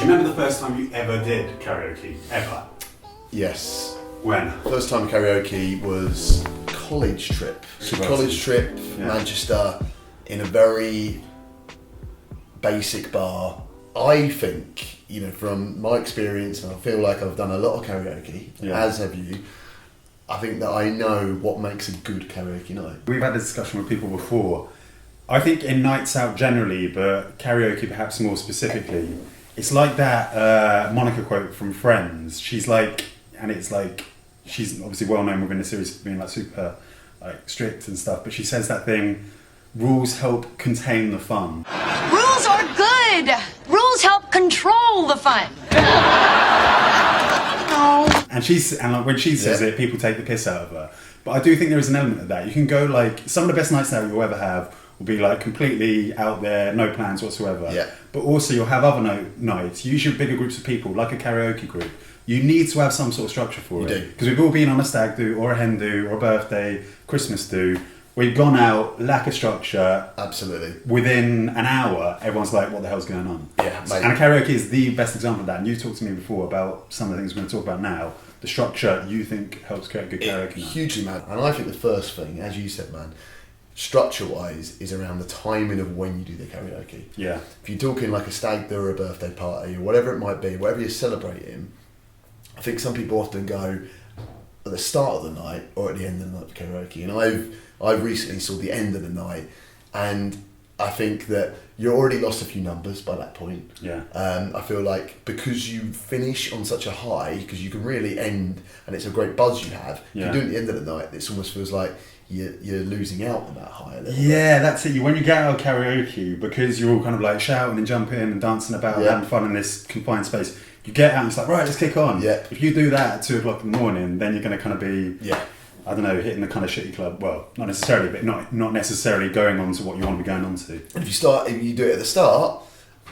you remember the first time you ever did karaoke? Ever? Yes. When? First time karaoke was college trip. So college trip, Manchester, in a very basic bar. I think, from my experience, and I feel like I've done a lot of karaoke, as have you, I think that I know what makes a good karaoke night. We've had this discussion with people before. I think in nights out generally, but karaoke perhaps more specifically, it's like that Monica quote from Friends. She's like, and it's like, she's obviously well known within the series for being like super like strict and stuff, but she says that thing, rules help contain the fun. Rules are good. Rules help control the fun. And when she says it, people take the piss out of her. But I do think there is an element of that. You can go like, some of the best nights out you'll ever have will be like completely out there, no plans whatsoever. Yeah. But also you'll have other nights, usually bigger groups of people, like a karaoke group. You need to have some sort of structure for it. You do. Because we've all been on a stag do, or a hen do, or a birthday, Christmas do. We've gone out, lack of structure. Absolutely. Within an hour, everyone's like, what the hell's going on? Yeah, mate. And karaoke is the best example of that. And you talked to me before about some of the things we're going to talk about now. The structure you think helps create a good karaoke night. Hugely, man. And I think the first thing, as you said, man, structure-wise, is around the timing of when you do the karaoke. Yeah. If you're talking like a stag do or a birthday party or whatever it might be, whatever you're celebrating, I think some people often go at the start of the night or at the end of the night for karaoke. And I've recently saw the end of the night, and I think that you're already lost a few numbers by that point. Yeah. I feel like because you finish on such a high, because you can really end, and it's a great buzz you have. If you do it at the end of the night, it almost feels like you're losing out on that high a little bit. That's it. When you get out of karaoke, because you're all kind of like shouting and jumping and dancing about and having fun in this confined space, you get out and it's like, right, let's kick on. Yeah. If you do that at 2 o'clock in the morning, then you're going to kind of be, Yeah. I don't know, hitting the kind of shitty club. Well, not necessarily, but not necessarily going on to what you want to be going on to. And if you do it at the start,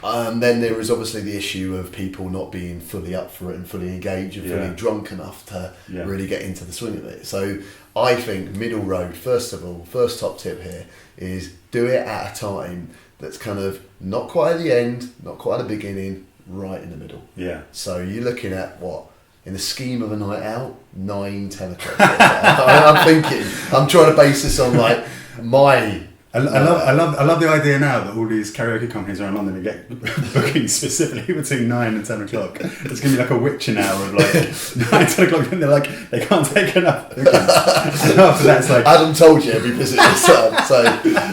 then there is obviously the issue of people not being fully up for it and fully engaged and fully drunk enough to really get into the swing of it. So I think middle road, first of all, first top tip here is do it at a time that's kind of not quite at the end, not quite at the beginning, right in the middle. Yeah. So you're looking at what? In the scheme of a night out, 9, 10 o'clock. I'm trying to base this on like my... I love the idea now that all these karaoke companies around London get bookings specifically between 9 and 10 o'clock. It's going to be like a witching hour of like 9, 10 o'clock, and they're like, they can't take enough bookings. And after that, it's like... Adam told you every visit this time, so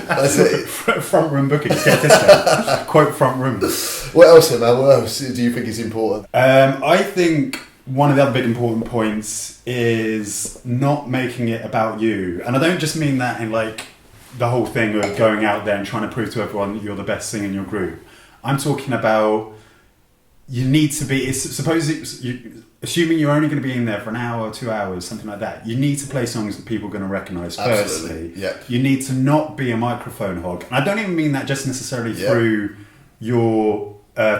that's it. Front room bookings, get a discount. Quote front room. What else then, man? What else do you think is important? I think one of the other big important points is not making it about you. And I don't just mean that in like the whole thing of going out there and trying to prove to everyone that you're the best singer in your group. I'm talking about you need to be, assuming you're only going to be in there for an hour or 2 hours, something like that, you need to play songs that people are going to recognise firstly. Yeah. You need to not be a microphone hog. And I don't even mean that just necessarily through your...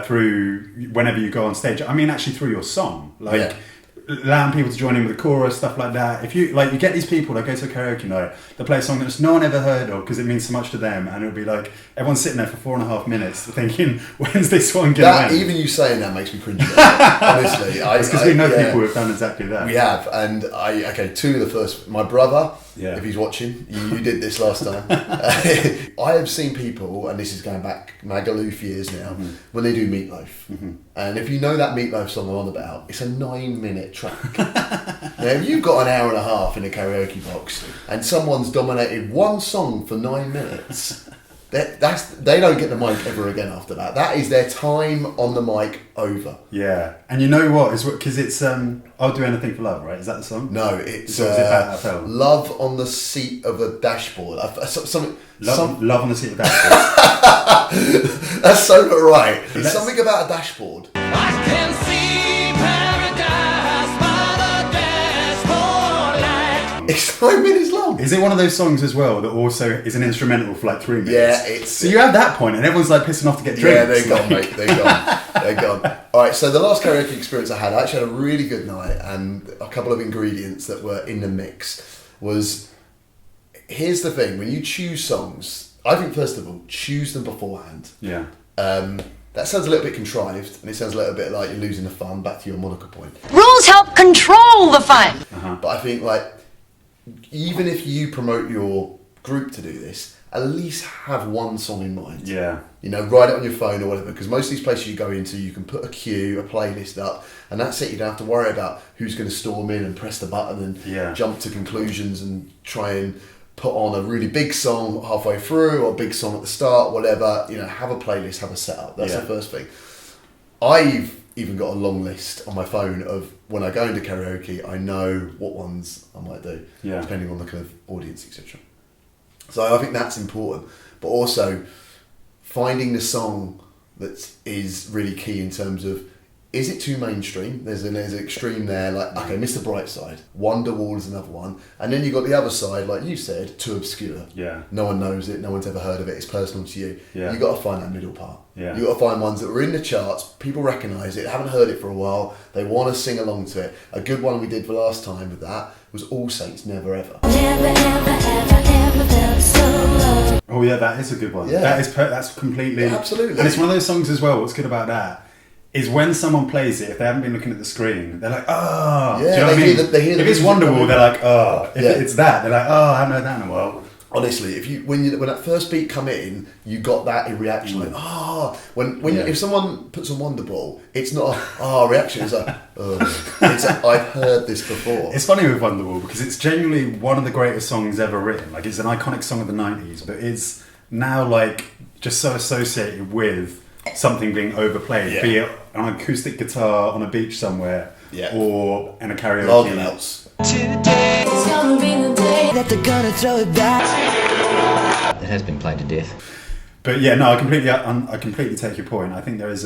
through whenever you go on stage. I mean actually through your song. Allowing people to join in with the chorus, stuff like that. If you you get these people that go to a karaoke night, they play a song that just no one ever heard of because it means so much to them, and it'll be like everyone's sitting there for 4.5 minutes thinking, when's this one going to end? Even you saying that makes me cringe. Honestly, it's because we know people who've done exactly that. We have, and two of the first. My brother, if he's watching, you did this last time. I have seen people, and this is going back Magaloof years now, when they do Meatloaf. And if you know that Meatloaf song I'm on about, it's a 9-minute track. Now, if you've got an hour and a half in a karaoke box and someone's dominated one song for 9 minutes, they don't get the mic ever again after that. That is their time on the mic over. Yeah, and you know what? It's because it's I'll Do Anything for Love, right? Is that the song? No, it's Love on the Seat of a Dashboard. Love on the Seat of a Dashboard. That's so not right. It's something about a dashboard. I can see paradise by the dashboard light. It's 9 minutes long. Is it one of those songs as well that also is an instrumental for like 3 minutes? Yeah, so you have that point and everyone's like pissing off to get drinks. Yeah, they're gone, mate. They're gone. Alright, so the last karaoke experience I actually had a really good night, and a couple of ingredients that were in the mix was, here's the thing, when you choose songs, I think first of all, choose them beforehand. Yeah. That sounds a little bit contrived, and it sounds a little bit like you're losing the fun. Back to your Monica point. Rules help control the fun. But I think, like, even if you promote your group to do this, at least have one song in mind. Yeah. You know, write it on your phone or whatever, because most of these places you go into, you can put a queue, a playlist up, and that's it. You don't have to worry about who's going to storm in and press the button and jump to conclusions and try and put on a really big song halfway through or a big song at the start, whatever. You know, have a playlist, have a setup. That's the first thing. I've even got a long list on my phone of when I go into karaoke, I know what ones I might do, depending on the kind of audience, etc. So I think that's important, but also finding the song that is really key in terms of, is it too mainstream? There's an extreme there, like, okay, Mr. Brightside, Wonderwall is another one, and then you've got the other side, like you said, too obscure. Yeah. No one knows it, no one's ever heard of it, it's personal to you. Yeah. You've got to find that middle part. Yeah. You've got to find ones that were in the charts, people recognise it, haven't heard it for a while, they want to sing along to it. A good one we did for last time with that was All Saints Never Ever. Never, ever, ever, ever felt so low. Oh yeah, that is a good one. Yeah. That's completely... Yeah, absolutely. And it's one of those songs as well, what's good about that is when someone plays it, if they haven't been looking at the screen, they're like, oh. Yeah, do you know what I they mean? hear the if it's music Wonderwall, coming. they're like, oh. If it's that, they're like, oh, I haven't heard that in a while. Honestly, when that first beat come in, you got that in reaction, like, if someone puts on Wonderball, it's not a reaction, it's like, it's a, I've heard this before. It's funny with Wonderwall because it's genuinely one of the greatest songs ever written. Like, it's an iconic song of the 90s, but it's now like just so associated with something being overplayed, be it on an acoustic guitar on a beach somewhere, or in a karaoke. Lager Louts. Today it's gonna be the day that they're gonna throw it back. It has been played to death. But yeah, no, I completely take your point. I think there's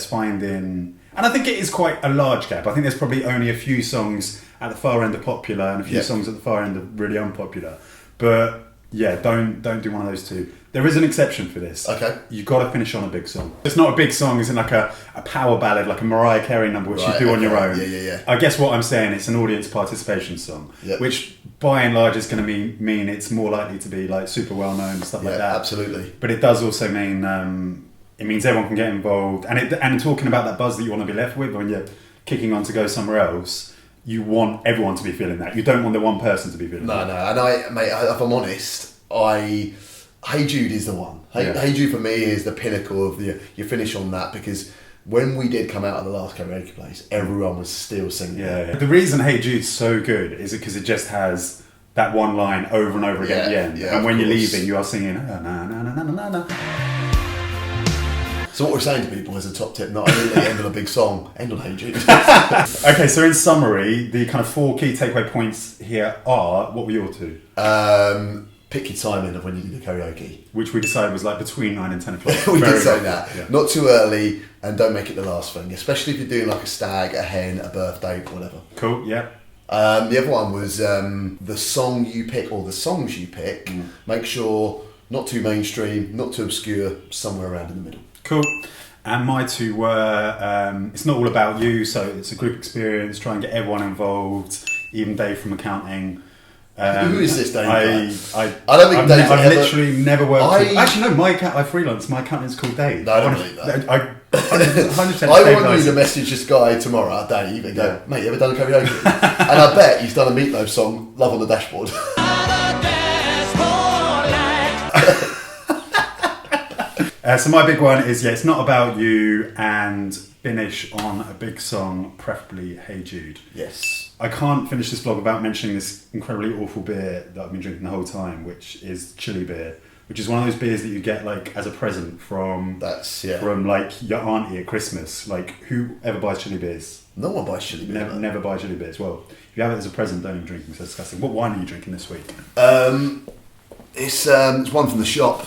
finding, and I think it is quite a large gap. I think there's probably only a few songs at the far end of popular and a few songs at the far end of really unpopular. But yeah, don't do one of those two. There is an exception for this. Okay. You've got to finish on a big song. It's not a big song, it's like a power ballad, like a Mariah Carey number, which you do on your own. Yeah. I guess what I'm saying, it's an audience participation song, which by and large is going to mean it's more likely to be like super well known and stuff like that. Absolutely. But it does also mean it means everyone can get involved, and talking about that buzz that you want to be left with when you're kicking on to go somewhere else. You want everyone to be feeling that. You don't want the one person to be feeling that. No, and if I'm honest, Hey Jude is the one. Hey Jude for me is the pinnacle of you finish on that, because when we did come out of the last karaoke place, everyone was still singing. Yeah. The reason Hey Jude's so good is because it just has that one line over and over again at the end. And when you're leaving, you are singing na na na na na na. So what we're saying to people is a top tip, not only end on a big song, end on Hey Jude. Okay, so in summary, the kind of 4 key takeaway points here are, what were your 2? Pick your timing of when you do the karaoke. Which we decided was like between 9 and 10 o'clock. We did say that. Yeah. Not too early, and don't make it the last thing, especially if you're doing like a stag, a hen, a birthday, whatever. Cool, yeah. The other one was the song you pick, or the songs you pick, make sure not too mainstream, not too obscure, somewhere around in the middle. Cool. And my 2 were, it's not all about you, so it's a group experience, try and get everyone involved, even Dave from accounting. Who is this Dave? I don't think Dave's I've ever... literally never worked with... Actually, no, I freelance. My accountant's called Dave. No, I don't believe that. I 100% I want you to message this guy tomorrow, Dave, and go, mate, you ever done a karaoke? And I bet he's done a Meatloaf song, Love on the Dashboard. So my big one is, it's not about you, and finish on a big song, preferably Hey Jude. Yes. I can't finish this vlog without mentioning this incredibly awful beer that I've been drinking the whole time, which is chili beer, which is one of those beers that you get like as a present from like your auntie at Christmas. Like, who ever buys chili beers? No one buys chili beer. Never buy chili beers. Well, if you have it as a present, don't even drink them. So it's disgusting. What wine are you drinking this week? It's one from the shop.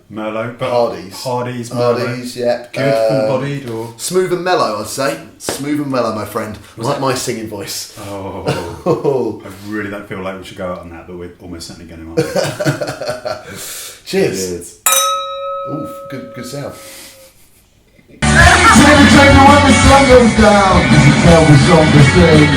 Merlot, but Hardy's, yeah. Good, full-bodied, or smooth and mellow, I'd say. Smooth and mellow, my friend. Like my singing voice. Oh, I really don't feel like we should go out on that, but we're almost certainly going to. Cheers. Ooh, good sound. Every time when the sun goes down, you tell the song to sing.